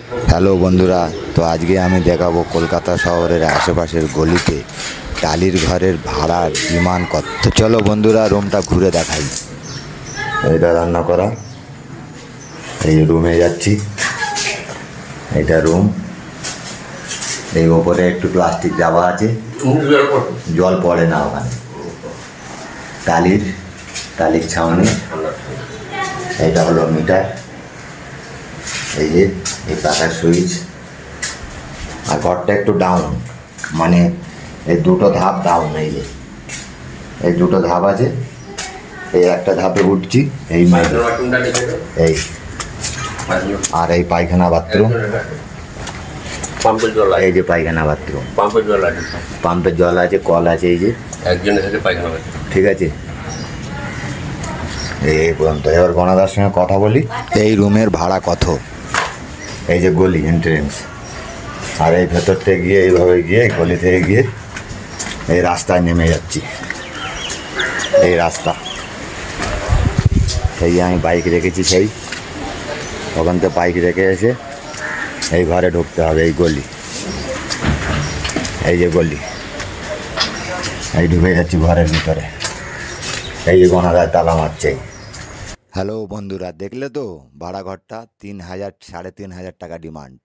Hello বন্ধুরা, তো আজকে আমি দেখাবো কলকাতা শহরের আশেপাশের গলিতে টালির ঘরের ভাড়ার ডিমান্ড কত। তো চলো বন্ধুরা, রুমটা ঘুরে দেখাই। এটা রান্না করা, এই রুমে যাচ্ছি। এটা রুম, এই ওপরে একটু প্লাস্টিক দেওয়া আছে, জল পড়ে না ওখানে। টালির ছাউনি। এটা হলো মিটার, এই যে এই পাখার সুইচ। আর ঘরটা একটু ডাউন, মানে এই দুটো ধাপ ডাউন। এই দুটো ধাপ আছে, এই একটা ধাপে উঠছি, এই এই আর এই পায়খানা বাথরুম। এই যে পায়খানা বাথরুম, পাম্পের জল আছে, কল আছে, এই যে একজনের সাথে পায়খানা বাথরুম। ঠিক আছে, এই পর্যন্ত। এবার গণদার সঙ্গে কথা বলি। এই রুমের ভাড়া কত? এই যে গলি এন্ট্রেন্স, আর এই ভেতর থেকে গিয়ে এইভাবে গিয়ে গলি থেকে গিয়ে এই রাস্তায় নেমে যাচ্ছি। এই রাস্তা, সেই আমি বাইক রেখেছি, সেই ওখান থেকে বাইক রেখে এসে এই ঘরে ঢুকতে হবে। এই গলি, এই যে গলি, এই ঢুকে যাচ্ছি ঘরের ভিতরে। এই যে গণাদার তালা মারছে। হ্যালো বন্ধুরা, দেখলে তো ভাড়া ঘরটা 3,000 3,500 টাকা ডিমান্ড।